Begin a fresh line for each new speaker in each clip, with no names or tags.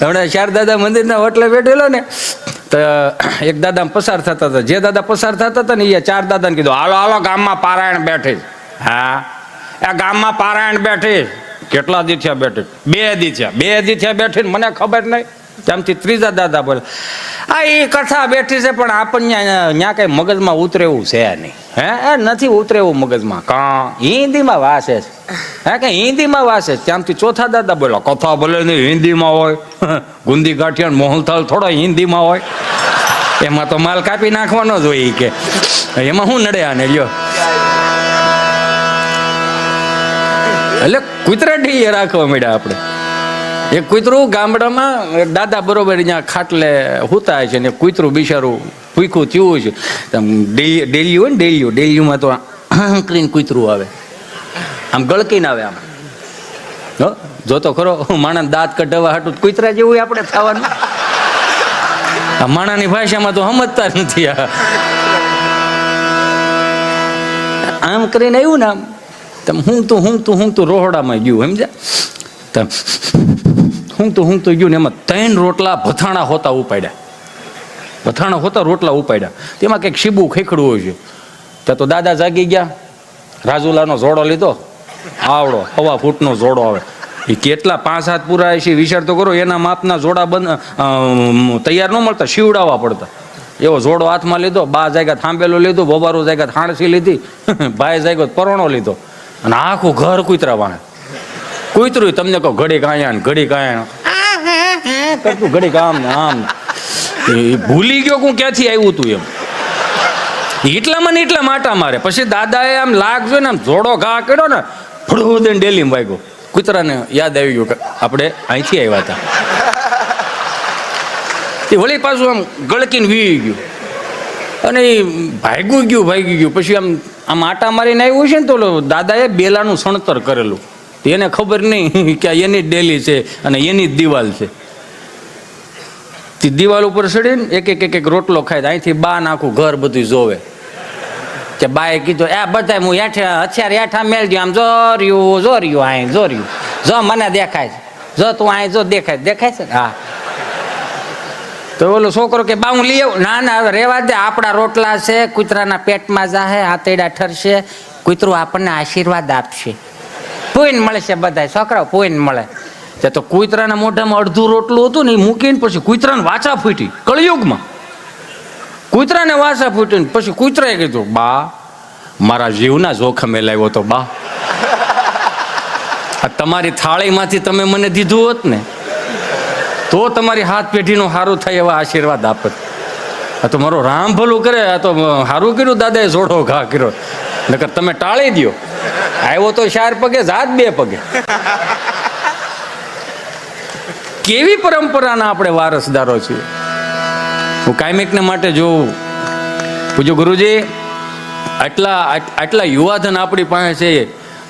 હમણાં ચાર દાદા મંદિરના હોટલે બેઠેલો ને તો એક દાદા પસાર થતા હતા. જે દાદા પસાર થતા હતા ને એ ચાર દાદાને કીધું હાલો હાલો ગામમાં પારાયણ બેઠી. હા એ ગામમાં પારાયણ બેઠી. કેટલા દી થયા બેઠી? 2 દી થયા. 2 દી થયા બેઠી મને ખબર નહીં. ત્યાંથી ત્રીજા દાદા બોલે આ એ કથા બેઠી છે પણ આપણને ત્યાં કઈ મગજમાં ઉતરે એવું છે નહીં. હે નથી ઉતરે એવું મગજમાં. કા હિન્દીમાં વાસે છે. હે કે હિન્દીમાં વાસે. ત્યાંથી ચોથા દાદા બોલો કથા ભલે નહીં હિન્દીમાં હોય. ગુંદી ગાંઠિયા મોહનથાળ થોડો હિન્દીમાં હોય. એમાં તો માલ કાપી નાખવાનો જ હોય કે એમાં શું નડે આને લ્યો. એટલે કુતરાટી રાખવા મળ્યા આપણે. એક કૂતરું ગામડામાં દાદા બરોબર અહીંયા ખાટલે હુતા છે ને કૂતરું બિચારું ભૂખું થયું છે. ડેલી હોય ને ડેલીમાં તો કરીને કૂતરું આવે આમ ગળકીને આવે આમ. જોતો ખરો માણસ દાંત કઢાવવા હાટું કૂતરા જેવું આપણે થવાનું. આ માણાની ભાષામાં તો સમજતા જ નથી. આમ કરીને આવ્યું ને આમ તમે હું તું રોહડામાં ગયું સમજ્યા. હું તો ગયું ને એમાં 3 રોટલા ભથાણા હોતા ઉપાડ્યા. ભથાણા હોતા રોટલા ઉપાડ્યા. તેમાં કંઈક શીબું ખેખડું હોય છે. ત્યાં તો દાદા જાગી ગયા. રાજુલાનો જોડો લીધો આવડો 1.5 ફૂટનો જોડો આવે. એ કેટલા 5 હાથ પૂરા છે વિચાર તો કરો. એના માપના જોડા તૈયાર ન મળતા શીવડાવવા પડતા. એવો જોડો હાથમાં લીધો. 2 જાગ્યા થાંભેલો લીધો. બોબારો જાગ્યા થાણસી લીધી. ભાઈ જાગ્યો પરોણો લીધો અને આખું ઘર કૂતરા વાણે. કૂતરું તમને કહો ઘડી કાયા ને ઘડી કાયા કરતું ઘડી કામ ને આમ. એ ભૂલી ગયો હું ક્યાંથી આવ્યું તું એમ. એટલામાં ને એટલા માટા મારે. પછી દાદાએ આમ લાગ જોઈને આમ જોડો ઘા કર્યો ને ફળું દઈને ડેલીમાં વાગ્યો. કૂતરાને યાદ આવી ગયું કે આપણે અહીંથી આવ્યા હતા. એ વળી પાછું આમ ગળકીને વી ગયું અને એ ભાગી ગયું. પછી આમ આટા મારીને આવ્યું છે ને તો દાદાએ બેલાનું સણતર કરેલું. એને ખબર નહીં કે એની ડેલી છે અને એની જ દિવાલ છે. તે દિવાલ ઉપર ચડીને એક રોટલો ખાય. અહીંથી બા આખું ઘર બધું જોવે કે બાએ કીધું એ બધા હું હથિયાર હેઠા મેળજો આમ જોર્યું અહીં જોર્યું જો મને દેખાય છે જો તું અહીં જો દેખાય છે. હા તો ઓલો છોકરો કે બા હું લઈ આવું. ના હવે રેવા દે આપણા રોટલા છે. કૂતરાના પેટમાં જાહે હાથેડા ઠરશે. કૂતરું આપણને આશીર્વાદ આપશે. પૂઈને મળશે બધા છોકરાઓ પૂઈને મળે. ત્યાં તો કૂતરાના મોઢામાં અડધું રોટલું હતું ને એ મૂકીને પછી કૂતરાને વાચા ફૂટી. કળિયુગમાં કૂતરાને વાચા ફૂટીને પછી કૂતરાએ કીધું બા મારા જીવના જોખમે લાવ્યો તો બા. આ તમારી થાળીમાંથી તમે મને દીધું હોત ને તો તમારી હાથ પેઢીનું સારું થાય એવા આશીર્વાદ આપત. આ તો મારો રામ ભલું કરે. આ તો સારું કર્યું દાદાએ જોડો ઘા કર્યો. નકર તમે ટાળી દો. આવ્યો તો 4 પગે જાત 2 પગે. કેવી પરંપરાના આપણે વારસદારો છીએ. હું કાયમિકને માટે જોઉં પૂજો ગુરુજી આટલા યુવાધન આપણી પાસે છે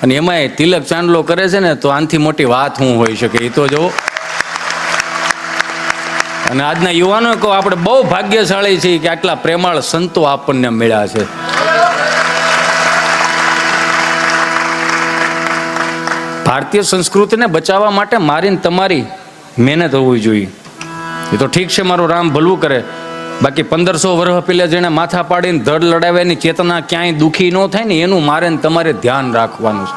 અને એમાંય તિલક ચાંદલો કરે છે ને તો આનથી મોટી વાત શું હોઈ શકે. એ તો જો અને આજના યુવાનો કહો આપણે બહુ ભાગ્યશાળી છીએ કે આટલા પ્રેમાળ સંતો આપણને મળ્યા છે. ભારતીય સંસ્કૃતિને બચાવવા માટે મારી તમારી મહેનત હોવી જોઈએ. એ તો ઠીક છે મારો રામ ભલું કરે. બાકી 1500 વર્ષ પહેલા જેને માથા પાડીને ધડ લડાવ્યાની ચેતના ક્યાંય દુઃખી ન થાય ને એનું મારે ને તમારે ધ્યાન રાખવાનું છે.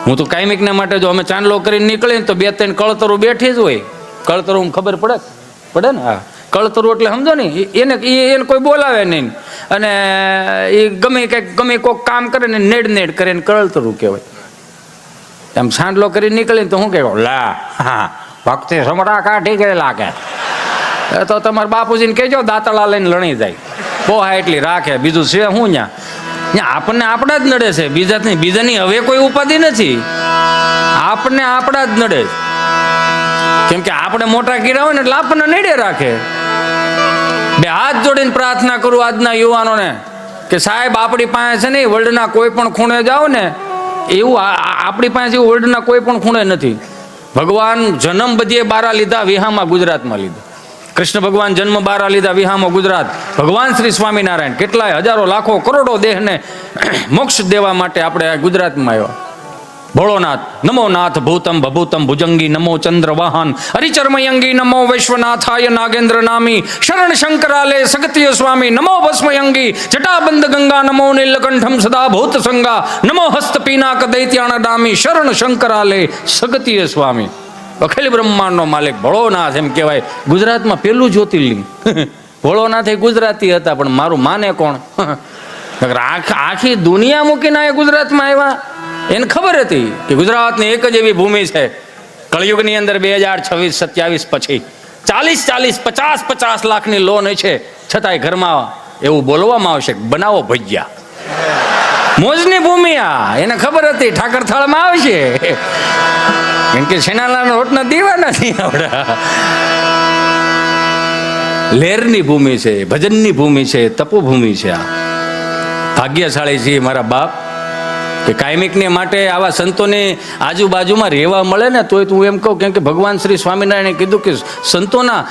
હું તો કાયમિકને માટે જો અમે ચાંદલો કરીને નીકળીએ તો 2-3 કળતરો બેઠી જ હોય. કળતરો ખબર પડે ને. હા કળતરું એટલે સમજો ને એને કોઈ બોલાવે નહીં અને એ ગમે કોઈક કામ કરે ને નેડ કરે ને કળતરું કહેવાય. એમ સાંડલો કરી નીકળીને તો શું કહેવાય લા હા ભક્તિ સમરા કાઢી ગયેલા કે તો તમારા બાપુજીને કહેજો દાંતળા લઈને લણી જાય. પોહા એટલી રાખે બીજું છે શું ત્યાં આપણને આપણા જ નડે છે. બીજાની હવે કોઈ ઉપાધિ નથી. આપણને આપણા જ નડે. કેમ કે આપણે મોટા કીડા હોય ને એટલે આપણને નડે રાખે. 2 હાથ જોડીને પ્રાર્થના કરું આજના યુવાનોને કે સાહેબ આપણી પાસે છે ને વર્લ્ડના કોઈ પણ ખૂણે જાઓ ને એવું આપણી પાસે એવું વર્લ્ડના કોઈ પણ ખૂણે નથી. ભગવાન જન્મ બધીએ 12 લીધા વિહામાં ગુજરાતમાં લીધા. કૃષ્ણ ભગવાન જન્મ 12 લીધા વિહામાં ગુજરાત. ભગવાન શ્રી સ્વામિનારાયણ કેટલાય હજારો લાખો કરોડો દેહને મોક્ષ દેવા માટે આપણે ગુજરાતમાં આવ્યા. ભોળોનાથ નમો નાથ ભૂતમ ભભૂતમ ભુજંગી નમો ચંદ્ર વાહન હરિચર્મયંગી નમો વૈશ્વનાથાય નાગેન્દ્ર નામી શરણ શંકરાલે સગત્ય સ્વામી નમો ભસ્મયંગી જટાબંધ ગંગા નમો નીલકંઠમ સદા ભૂત સંગા નમો હસ્ત પીનાક દૈત્યાણ દામી શરણ શંકરાલે સગત્ય સ્વામી. અખિલ બ્રહ્માંડનો માલિક ભોળોનાથ એમ કહેવાય. ગુજરાતમાં પેલું જ્યોતિર્લિંગ. ભોળોનાથ એ ગુજરાતી હતા, પણ મારું માને કોણ? આખી દુનિયા મૂકીને આ ગુજરાતમાં આવ્યા. એને ખબર હતી કે ગુજરાતની એક જ એવી ભૂમિ છે કળિયુગની અંદર 2026-27 પછી 40-50 લાખની લોન છે, છતાંય ઘરમાં એવું બોલવામાં આવશે બનાવો ભજીયા. મોજની ભૂમિ આ. એને ખબર હતી ઠાકર થાળમાં આવશે, કેમ કે છેનાલાના રોટના દીવા નથી આવડા. લહેરની ભૂમિ છે, ભજનની ભૂમિ છે, તપોભૂમિ છે. આ ભાગ્યશાળી છે મારા બાપ કે કાયમિકને માટે આવા સંતોની આજુબાજુમાં રહેવા મળે ને. તોય હું એમ કહું, કેમ કે ભગવાન શ્રી સ્વામિનારાયણે કીધું કે સંતોના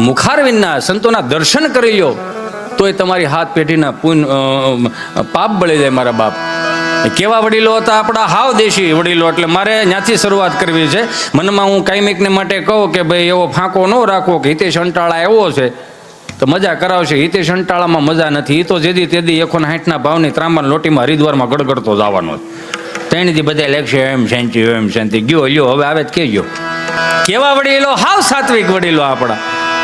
મુખારવિંદના સંતોના દર્શન કરી લો તોય તમારી હાથ પેઢીના પાપ બળી જાય. મારા બાપ કેવા વડીલો હતા આપણા, હાવ દેશી વડીલો. એટલે મારે ત્યાંથી શરૂઆત કરવી છે. મનમાં હું કાયમિકને માટે કહું કે ભાઈ એવો ફાંકો ન રાખવો કે હિતેશ અંટાળા એવો છે તો મજા કરાવશે. હિતેશ અંટાળામાં મજા નથી. એ તો જેદી તેદી 160 ભાવની ત્રાંબાની લોટીમાં હરિદ્વારમાં ગડગડતો જવાનો. ત્રણથી બધા લેખશે એમ શાંતિ એમ શાંતિ. ગયો લ્યો હવે આવે જ કહેજો. કેવા વડીલો, હાવ સાત્વિક વડીલો આપણા,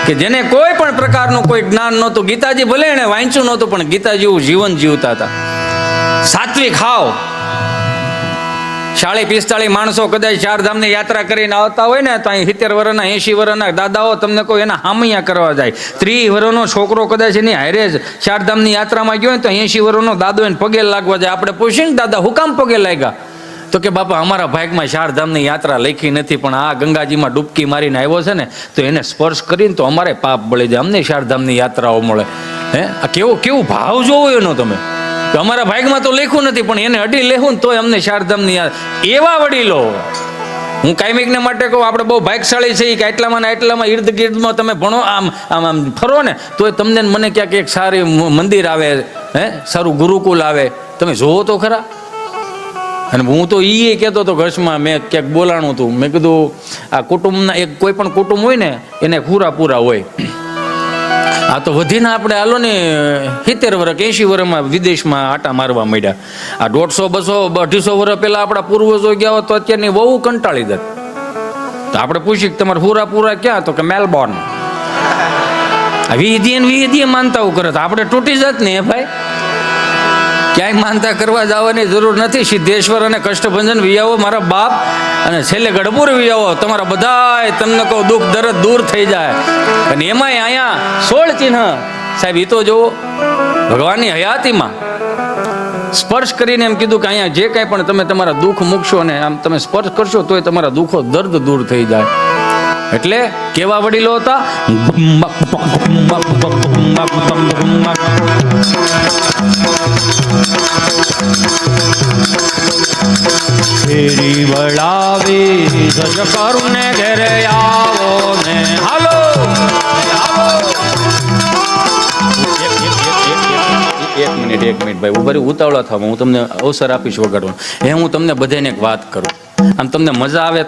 કે જેને કોઈ પણ પ્રકારનું કોઈ જ્ઞાન નહોતું. ગીતાજી ભલે એને વાંચ્યું નહોતું, પણ ગીતા જેવું જીવન જીવતા હતા. સાત્વિક હાવ. 40-45 માણસો કદાચ ચારધામની યાત્રા કરીને આવતા હોય ને તો અહીં 70 વર્ષના 80 વર્ષના દાદાઓ તમને કહો એના હામૈયા કરવા જાય. 30 વર્ષનો છોકરો કદાચ એની હારે જ ચારધામની યાત્રામાં ગયો હોય તો 80 વર્ષનો દાદો એને પગે લાગવા જાય. આપણે પૂછીએ ને દાદા હું કામ પગે લાગ્યા? તો કે બાપા અમારા ભાગમાં ચારધામની યાત્રા લખી નથી, પણ આ ગંગાજીમાં ડૂબકી મારીને આવ્યો છે ને તો એને સ્પર્શ કરીને તો અમારે પાપ બળી જાય, અમને ચારધામની યાત્રાઓ મળે. હે, આ કેવું ભાવ જોવો એનો તમે. અમારા ભાગમાં તો લખ્યું નથી, પણ એને અડી લેવું ને તોય અમને ચારધામની યાદ. એવા વડીલો હું કાયમિકને માટે કહું. આપણે બહુ ભાગશાળી છે કે એટલામાં ને એટલામાં ઇર્દ ગિર્દમાં તમે ભણો, આમ આમ આમ ફરો ને તોય તમને મને ક્યાંક એક સારી મંદિર આવે, હે સારું ગુરુકુલ આવે. તમે જોવો તો ખરા. અને હું તો એ કહેતો હતો ઘસમાં, મેં ક્યાંક બોલાણું હતું. મેં કીધું આ કુટુંબના એક કોઈ પણ કુટુંબ હોય ને એને પૂરા હોય. આ તો વધીને આપણે હાલો ને 70 વર્ષ 80 વર્ષમાં વિદેશમાં આટા મારવા માંડ્યા. આ 150, 200, 250 વર્ષ પહેલા આપણા પૂર્વજો ગયા હોત તો અત્યારની બહુ કંટાળી દત. તો આપણે પૂછીએ કે તમારે પૂરા ક્યાં? તો કે મેલબોર્ન. વિધિએ માનતાઓ કરે તો આપણે તૂટી જત ને ભાઈ. ક્યાંય માનતા કરવા જવાની જરૂર નથી. સિદ્ધેશ્વર અને કષ્ટભંજન વિયાવો મારા બાપ, અને છેલ્લે ગઢપુર વિયાવો. તમારા બધાય તમને કહો દુઃખ દર્દ દૂર થઈ જાય. અને એમાંય અહીંયા 16 ચિહ્ન સાહેબ. એ તો જુઓ ભગવાનની હયાતીમાં સ્પર્શ કરીને એમ કીધું કે અહીંયા જે કાંઈ પણ તમે તમારા દુઃખ મૂકશો ને આમ તમે સ્પર્શ કરશો તોય તમારા દુઃખો દર્દ દૂર થઈ જાય. એટલે કેવા વડીલો હતા. ફેરી વળાવી ધજ કરુને ઘેરે આવો ને હાલો. એક મિનિટ ભાઈ ઉભા ઉતાવળા થવા. હું તમને અવસર આપીશ વગાડવાનો. હું તમને બધાને એક વાત કરું, આમ તમને મજા આવે,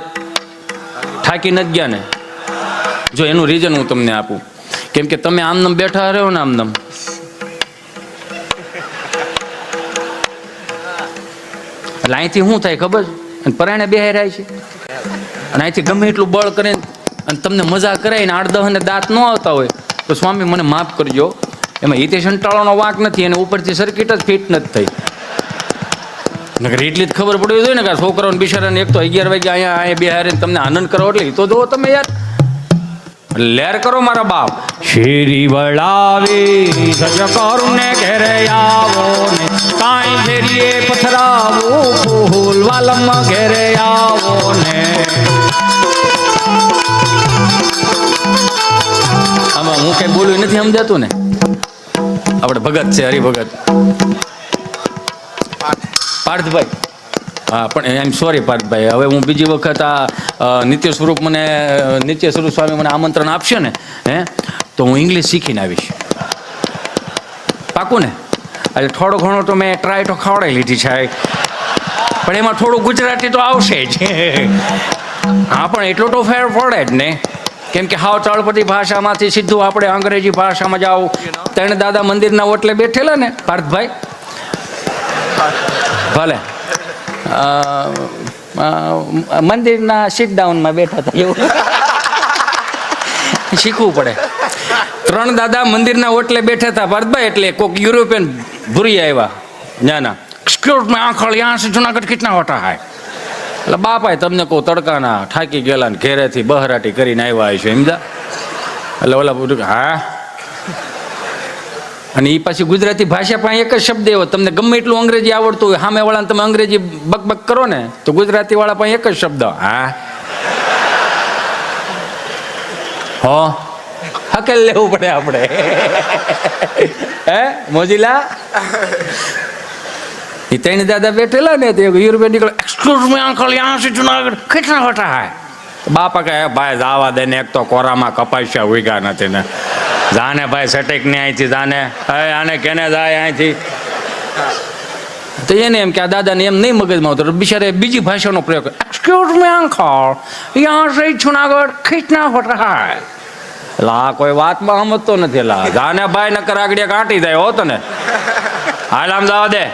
થાકી નથી ગયા ને? જો એનું રીઝન હું તમને આપું. કેમ કે તમે આમનામ બેઠા રહ્યો ને આમનામ, એટલે અહીંથી શું થાય ખબર? અને પરાણે બેહારાય છે, અને અહીંથી ગમે એટલું બળ કરીને અને તમને મજા કરાવીને 8-10 ને દાંત ન આવતા હોય તો સ્વામી મને માફ કરજો, એમાં હિતેશ અંટાળાનો વાંક નથી. અને ઉપરથી સર્કિટ જ ફિટ નથી થઈ. નકર એટલી જ ખબર પડવી જોઈએ ને કે છોકરાઓને બિચારાને એક તો 11 વાગે અહીંયા બેહારીને તમને આનંદ કરો. એટલે તો જો તમે યાર લહેર કરો મારા બાપ. શેરી વળાવી ધજ કરુને ઘેરે આવો ને કાંઈ ઘેરીએ પથરાવો ફૂલ વાલમ ઘેરે આવો ને. આમાં હું કઈ બોલ્યું નથી સમજાતું ને? આપણે ભગત છે, હરિભગત પાર્થભાઈ. હા પણ આઈ એમ સોરી પાર્થભાઈ, હવે હું બીજી વખત આ નિત્ય સ્વરૂપ સ્વામી મને આમંત્રણ આપશે ને તો હું ઇંગ્લિશ શીખીને આવીશ. પાકું ને? એટલે થોડો ઘણો તો મેં ટ્રાય તો ખવડાવી લીધી છે. પણ એમાં થોડું ગુજરાતી તો આવશે જ. હા, પણ એટલો તો ફેર પડે જ ને, કેમ કે હાવ તળપદી ભાષામાંથી સીધું આપણે અંગ્રેજી ભાષામાં જાવ. ત્રણ દાદા મંદિરના ઓટલે બેઠેલા ને પાર્થભાઈ, ભલે મંદિરના સીટ ડાઉનમાં બેઠા હતા એવું શીખવું પડે. ત્રણ દાદા મંદિરના ઓટલે બેઠા હતા પાર્થભાઈ, એટલે કોઈક યુરોપિયન ભૂરી આવ્યા ના એક્સક્યુઝ મી આંખળ યાં સે જુનાગઢ કિતના હોતા હૈ. એટલે બાપાએ તમને કહું તડકાના થાકી ગયેલા ને ઘેરેથી બહરાટી કરીને આવ્યા છે સમજા. એટલે ઓલા બધું હા, અને એ પાછી ગુજરાતી ભાષા પણ એક જ શબ્દ એવો, તમને ગમે એટલું અંગ્રેજી આવડતું હોય, સામે વાળાને તમે અંગ્રેજી બકબક કરો ને તો ગુજરાતી વાળા પણ એક જ શબ્દ હા હો હકેલ લેવું પડે આપણે. હે મોજીલા એ ત્રણ દાદા બેઠેલા ને તો યુરોપિયન નીકળે એક્સક્યુઝ મી અંકલ યાં સે જુનાગઢ કેટલા હોતા હૈ. બાપા કહે ભાઈ જાવા દે ને, એક તો કોરામાં કપાસ્યા ઉગ્યા નથી ને, જાને ભાઈ સટેક ને અહીંથી જાને, આને કેને જાય અહીંથી. તો એને એમ કે આ દાદાને એમ નહીં મગજમાં આવતો, બિચારે બીજી ભાષાનો પ્રયોગ એક્સક્યુઝ મી અંકલ યાં સે જુનાગઢ કેટલા હોતા હૈ. એટલે આ કોઈ વાતમાં સમજતો નથી. એટલે જાને ભાઈ નકર આગળ કાંટી જાય હોતો ને, હાલ આમ જવા દે.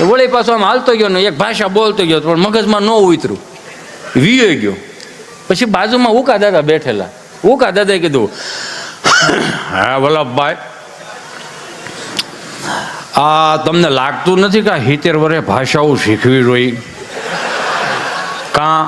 વળી પાછો આમ હાલતો ગયો ને એક ભાષા બોલતો ગયો પણ મગજમાં ન ઉતર્યું, વીયો ગયો. પછી બાજુમાં ઉકા દાદા બેઠેલા, ઉકા દાદાએ કીધું હા વલ્લભભાઈ, આ તમને લાગતું નથી કે 70 વર્ષે ભાષાઓ શીખવી જોઈએ? કાં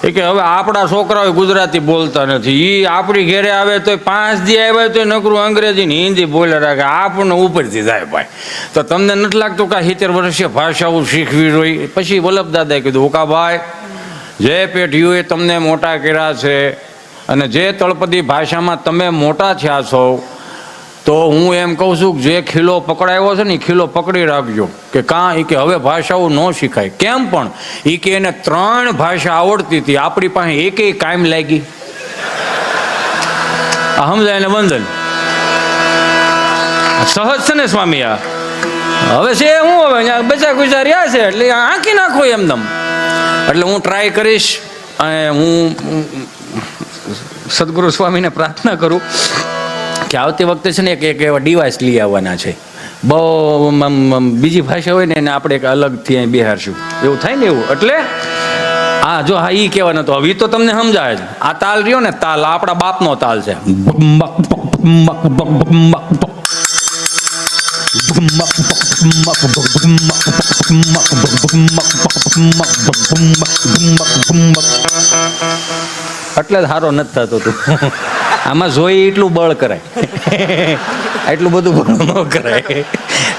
એ કે હવે આપણા છોકરાઓ ગુજરાતી બોલતા નથી, એ આપણી ઘેરે આવે તો 5 દી આવે તો નકરું અંગ્રેજી ને હિન્દી બોલે રાખે, આપણને ઉપરથી જાય ભાઈ. તો તમને નથી લાગતું કે 70 વર્ષે ભાષાઓ શીખવી જોઈએ? પછી વલ્લભ દાદાએ કીધું ઉકાભાઈ, જે પેઢીઓએ તમને મોટા કર્યા છે અને જે તળપદી ભાષામાં તમે મોટા થયા છો, તો હું એમ કહું છું કે જે ખીલો પકડાયો છે ને એ ખીલો પકડી રાખજો. કે કાં એ કે હવે ભાષાઓ ન શીખાય. કેમ પણ એ કે એને 3 ભાષા આવડતી હતી, આપણી પાસે એકેય કાયમ લાગી. સમજાય ને બંધન સહજ છે ને સ્વામી. આ હવે છે હું હવે બચા ગુચા રહ્યા છે એટલે આંકી નાખો એમદમ. એટલે હું ટ્રાય કરીશ અને હું સદગુરુ સ્વામીને પ્રાર્થના કરું કે આવતી વખતે છે ને એક એવા ડિવાઇસ લઈ આવવાના છે, બહુ બીજી ભાષા હોય ને એને આપણે એક અલગથી અહીં બિહારશું એવું થાય ને એવું. એટલે હા જો હા એ કહેવાનો તો હવે તો તમને સમજાય જ. આ તાલ રહ્યો ને તાલ આપણા બાપનો તાલ છે. એટલે જ સારો નથી થતો તું. આમાં જોઈ એટલું બળ કરાય, એટલું બધું બળ ન કરાય,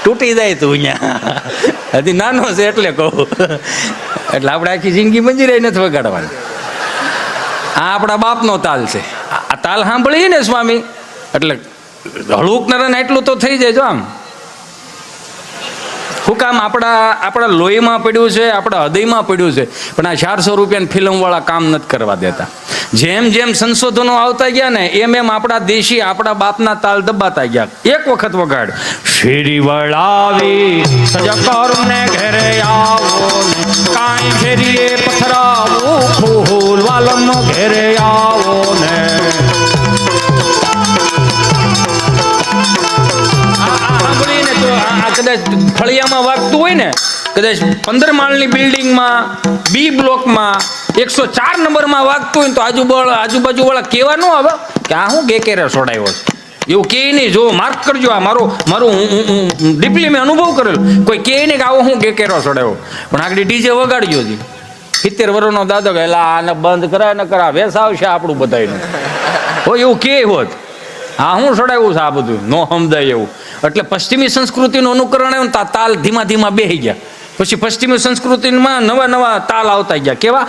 તૂટી જાય તું અહીંયા. હજી નાનો છે એટલે કહું. એટલે આપણે આખી જિંદગી મંજીરાઈ નથી વગાડવાની. આ આપણા બાપનો તાલ છે. આ તાલ સાંભળીએ ને સ્વામી એટલે હળુકનારાને એટલું તો થઈ જાય. જો આમ શું કામ આપણા લોહીમાં પડ્યું છે, આપણા હૃદયમાં પડ્યું છે, પણ આ 400 રૂપિયાની ફિલ્મવાળા કામ નથી કરવા દેતા. જેમ જેમ સંશોધનો આવતા ગયા ને એમ એમ આપણા દેશી આપણા બાપના તાલ દબાતા ગયા. એક વખત વગાડ ફેરી વળાવી સજકર ને ઘરે આવો ને કાઈ ફેરીએ પથરાવું ફૂલ વાલમ ઘરે આવો ને. કદાચ ફળિયામાં વાગતું હોય ને, કદાચ 15 માળની બિલ્ડિંગમાં બી બ્લોકમાં 104 નંબરમાં વાગતું હોય તો આજુબાજુ વાળા કેવા ન આવે કે આ હું ગેકેરે છોડાયો એવું કે નહીં. જો માર્ક કરજો, આ મારું ડીપલી મેં અનુભવ કરેલો. કોઈ કે નહીં કે આવો હું ગેકેરો છોડાયો, પણ આગળ ડીજે વગાડજો. 70 વર્ષનો દાદો કે આને બંધ કરાય ન કરા વેસ આવશે આપણું બધાનું હોય એવું કે હોત. હા હું છોડાયું છે આ બધું નો સમજાય એવું. એટલે પશ્ચિમી સંસ્કૃતિનું અનુકરણ આવ્યું ને તાલ ધીમા ધીમા બેસી ગયા. પછી પશ્ચિમી સંસ્કૃતિમાં નવા તાલ આવતા ગયા. કેવા?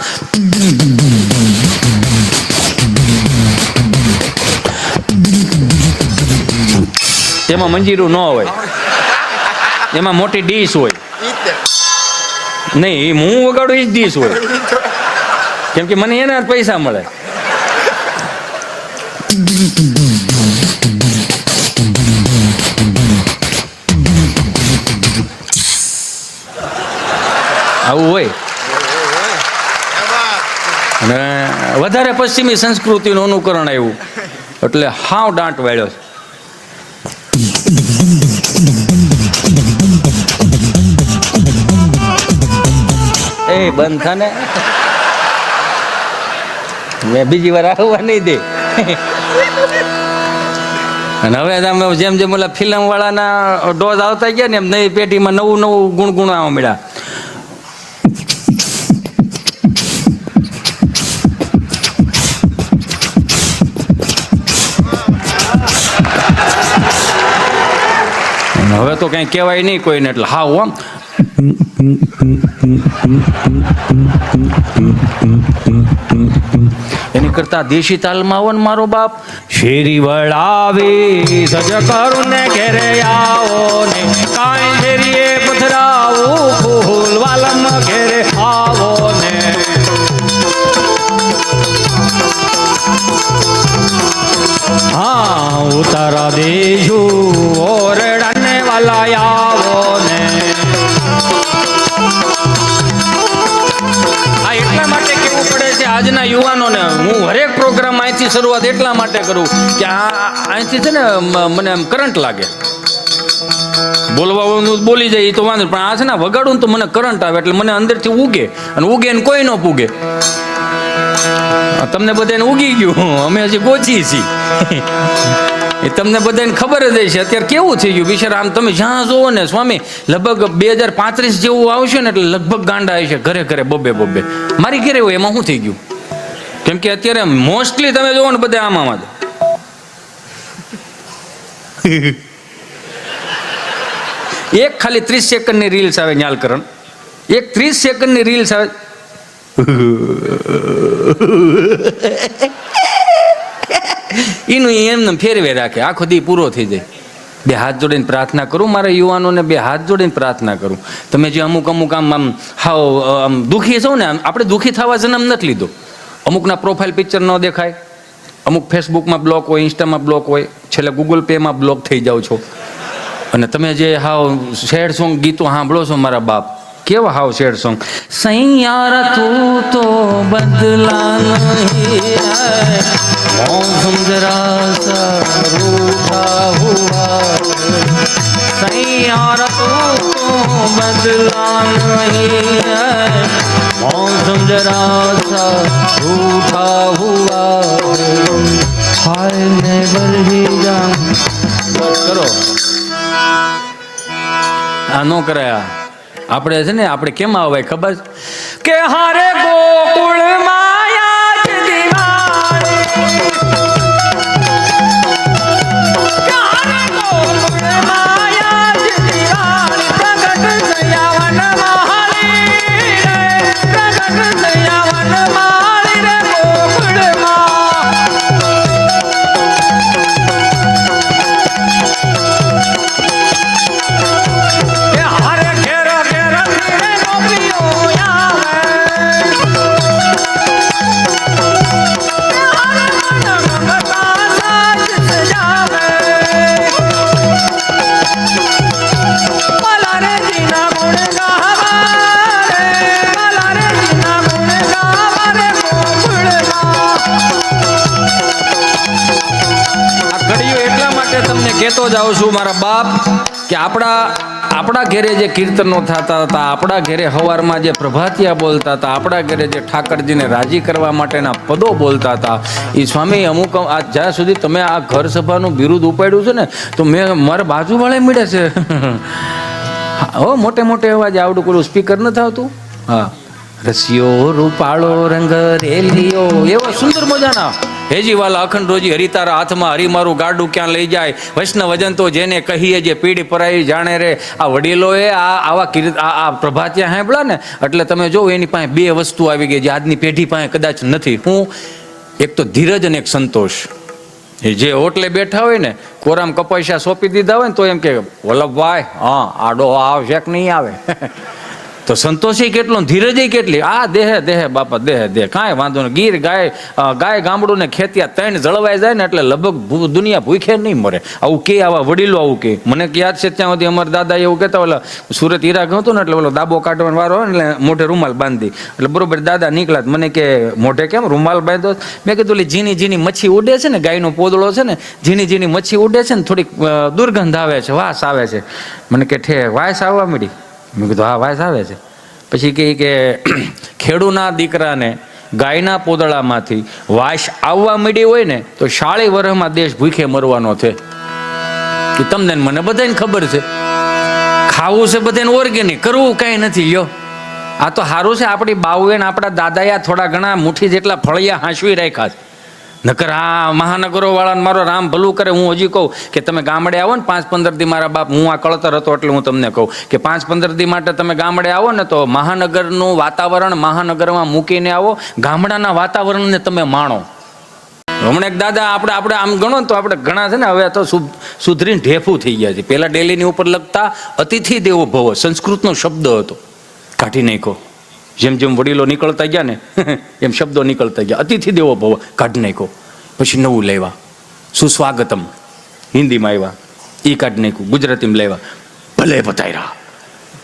તેમાં મંજીરું ન હોય, એમાં મોટી ડીશ હોય. નહીં હું વગાડું એ જ ડીશ હોય, કેમ કે મને એના પૈસા મળે. આવું હોય. અને વધારે પશ્ચિમી સંસ્કૃતિનું અનુકરણ આવ્યું એટલે હાવ દાંટ વાળ્યો. એ બંધ થાને, મેં બીજી વાર આવવા નહીં દે. અને હવે તમે જેમ જેમ ઓલા ફિલ્મ વાળાના ડોઝ આવતા ગયા ને એમ નવી પેઢીમાં નવું નવું ગુણગુણ આવવા મળ્યા. હવે તો કઈ કહેવાય નહીં કોઈને, એટલે હાવ આમ એની કરતા દેશી તાલમાં આવો ને મારો બાપ. શેરી વળાવી સજ કરું ને ઘેરે આવો ને કાંઈ શેરીએ પથરાવું ફૂલ વાલમ ઘેરે આવો ને. હા ઉતારા દેજુ ઓરડાને વાલા આવો ને. આ એટલા માટે કેવું પડે છે આજના યુવાનોને. હું હરેક પ્રોગ્રામ અહીંથી શરૂઆત એટલા માટે કરું કે અહીંથી છે ને મને એમ કરંટ લાગે. બોલવાનું બોલી જાય એ તો વાંધો, પણ આ છે ને વગાડું ને તો મને કરંટ આવે એટલે મને અંદરથી ઉગે, અને ઉગે ને કોઈ ન પૂગે. તમને બધાને ઉગી ગયું, અમે હજી ગોચી છીએ. એ તમને બધાને ખબર જ છે અત્યારે કેવું થઈ ગયું બિચારા. આમ તમે જ્યાં જોવો ને સ્વામી, લગભગ 2035 જેવું આવશે ને એટલે લગભગ ગાંડા આવશે ઘરે ઘરે બબે બબે. મારી ઘરે હોય એમાં શું થઈ ગયું? કેમ કે અત્યારે મોસ્ટલી તમે જોવો ને બધા આમાં જ એક ખાલી 30 સેકન્ડની રીલ્સ આવે ન્યાલકરણ, એક 30 સેકન્ડની રીલ્સ આવે. એનું એમને ફેરવે રાખે, આખો દી પૂરો થઈ જાય. બે હાથ જોડીને પ્રાર્થના કરું મારા યુવાનોને, બે હાથ જોડીને પ્રાર્થના કરું. તમે જે અમુક આમ હાવ આમ દુઃખી છો ને, આપણે દુઃખી થવા જન્મ નથી લીધો. અમુકના પ્રોફાઇલ પિક્ચર ન દેખાય, અમુક ફેસબુકમાં બ્લોક હોય, ઇન્સ્ટામાં બ્લોક હોય, છેલ્લે ગૂગલ પેમાં બ્લોક થઈ જાઓ છો. અને તમે જે હાવ સેડ સોંગ ગીતો સાંભળો છો મારા બાપ, કેવા હાવ સેડ સોંગ. સૈયારા તું તો બદલા નહીં मौसम जरा सा रूठा हुआ सैयारा तो बदला नहीं है मौसम जरा सा रूठा हुआ हाय नेवर ही जान. કરો આ નો કરાયા. આપણે છે ને, આપણે કેમ આવે ખબર કે હારે ગોકુળ માયા જ દિવાળી કે હારે ગોકુળ માયા જ દિવાળી પ્રગટ થયા વનમાળી રે પ્રગટ થયા વનમાળી રે ગોકુળમાં કે હારે ઘેર ઘેર ધીરે નોકરીઓ આવે કહેતો જાઉં છું મારા બાપ કે આપણા ઘેરે જે કીર્તનો થતા હતા, આપણા ઘેરે હવારમાં જે પ્રભાતિયા બોલતા હતા, આપણા ઘેરે જે ઠાકરજીને રાજી કરવા માટેના પદો બોલતા હતા, એ સ્વામી અમુક આ જ્યાં સુધી તમે આ ઘર સભાનું બિરુદ ઉપાડ્યું છે ને, તો મેં મારા બાજુવાળા મળે છે હો મોટે મોટે અવાજ આવડું પેલું સ્પીકર નથી આવતું. હા, રસિયો રૂપાળો રંગ રેલિયો એવા સુંદર મજાના હેજી વાલા અખંડ રોજી હરિતારા હાથમાં હરી મારું ગાડું ક્યાં લઈ જાય વૈષ્ણવ વજન તો જેને કહીએ જે પીડી પરાઈ જાણે રે. આ વડીલોએ આ પ્રભાતિયા સાંભળ્યા ને એટલે તમે જો એની પાસે બે વસ્તુ આવી ગઈ જે આજની પેઢી પાસે કદાચ નથી. હું એક તો ધીરજ અને એક સંતોષ. એ જે હોટલે બેઠા હોય ને, કોરામ કપાસિયા સોંપી દીધા હોય ને તો એમ કે વલ્લભભાઈ હા આડો આવશે કે નહીં આવે તો સંતોષી કેટલો, ધીરજ કેટલી. આ દેહે બાપા દેહ કાંઈ વાંધો નહીં. ગીર ગાય ગામડું ને ખેતિયા ત્રણ જળવાઈ જાય ને એટલે લગભગ દુનિયા ભૂખે નહીં મરે. આવું કે આવા વડીલો આવું કે. મને યાદ છે ત્યાં સુધી અમારા દાદા એવું કહેતા, ઓલા સુરત હીરા હતું ને એટલે ઓલો દાબો કાઢવાનો વારો હોય ને એટલે મોઢે રૂમાલ બાંધી, એટલે બરોબર દાદા નીકળ્યા. મને કે મોઢે કેમ રૂમાલ બાંધો? મેં કીધું ઓલી ઝીણી ઝીણી મચ્છી ઉડે છે ને, ગાયનો પોદળો છે ને, ઝીણી ઝીણી મચ્છી ઉડે છે ને, થોડીક દુર્ગંધ આવે છે, વાસ આવે છે. મને કે વાસ આવવા માંડી. મેં કીધું હા વાસ આવે છે. પછી કહે કે ખેડૂના દીકરાને ગાયના પોદળામાંથી વાસ આવવા માંડી હોય ને તો 40 વર્ષમાં દેશ ભૂખે મરવાનો છે. કે તમને મને બધાને ખબર છે. ખાવું છે બધાને ઓર્ગેનિક, કરવું કાંઈ નથી. લ્યો આ તો સારું છે, આપણી બાઉએ ને આપણા દાદાએ થોડા ઘણા મુઠ્ઠી જેટલા ફળિયા હાંસવી રાખ્યા છે. નકર આ મહાનગરો વાળાને મારો રામ ભલું કરે. હું હજી કહું કે તમે ગામડે આવો ને 5-15 દી, મારા બાપ હું આ કળતર હતો એટલે હું તમને કહું કે 5-15 દી માટે તમે ગામડે આવો ને તો મહાનગરનું વાતાવરણ મહાનગરમાં મૂકીને આવો, ગામડાના વાતાવરણને તમે માણો. હમણાં એક દાદા આપણે આમ ગણો તો આપણે ઘણા છે ને હવે તો સુધરીને ઢેફું થઈ ગયા છે. પહેલાં ડેલીની ઉપર લખતા અતિથિ દેવો ભવ, સંસ્કૃતનો શબ્દ હતો, કાઢી નાખ્યો. જેમ જેમ વડીલો નીકળતા ગયા ને એમ શબ્દો નીકળતા ગયા. અતિથિ દેવો ભવ કાઢી નાખ્યો. પછી નવું લેવા સુસ્વાગતમ, હિન્દીમાં આવ્યા એ કાઢી નાખ્યું. ગુજરાતીમાં લેવા ભલે પધાર્યા.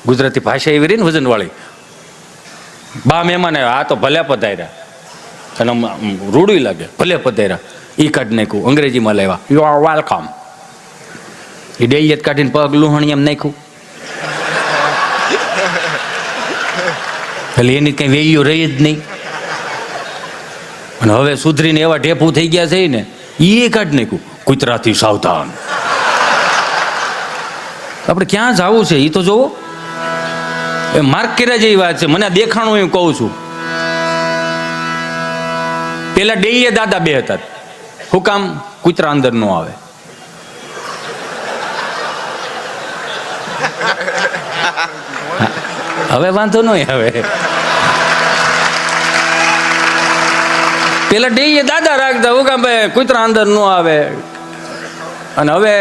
ગુજરાતી ભાષા એવી રહી ને વજનવાળી. બા મહેમાન આવ્યા, આ તો ભલે પધાર્યા, અને રૂડું લાગે, ભલે પધાર્યા એ કાઢી નાખ્યું. અંગ્રેજીમાં લેવા યુ આર વેલકમ. એ ડેલિયત કાઢીને પગ લુહાણી એમ નાખ્યું. એટલે એની કઈ વેલ્યુ રહી જ નહીં. અને હવે સુધરીને એવા ઢેફું થઈ ગયા છે ને એ કાઢી નાખ્યું. કૂતરાથી સાવધાન. આપણે ક્યાં જવું છે એ તો જોવો. એ માર્ક કર્યા જેવી વાત છે. મને દેખાણું એવું કહું છું. પેલા ડેઈએ દાદા બે હતા. શું કામ? કૂતરા અંદર ન આવે. હવે વાંધો નહીં. હવે પેલા ડેઈએ દાદા રાખતા, હું કામ ભાઈ કૂતરા અંદર ન આવે. અને હવે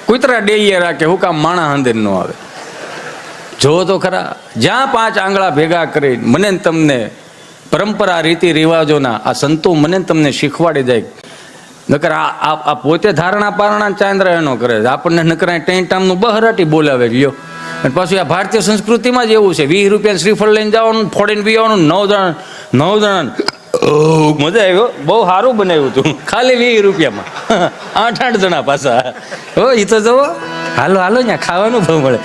કૂતરા ડેઈએ રાખે, હું કામ માણસ અંદર ન આવે. જો તો ખરા, જ્યાં 5 આંગળા ભેગા કરી મને તમને પરંપરા રીતિ રિવાજોના આ સંતો મને તમને શીખવાડી જાય. નકર આ પોતે ધારણા પારણા ચાંદ્ર એનો કરે છે. આપણને નકરા ટેન્ટામનું બહરાટી બોલાવે. લ્યો અને પાછું આ ભારતીય સંસ્કૃતિમાં જ એવું છે. 20 રૂપિયા શ્રીફળ લઈને જવાનું, ફોડીને પીવાનું. 9 જણા મજા આવ્યો, બહુ સારું બનાવ્યું હતું, ખાલી 20 રૂપિયામાં 8 જણા પાછા. હો એ તો જવો, હાલો ત્યાં ખાવાનું ભાવ મળે.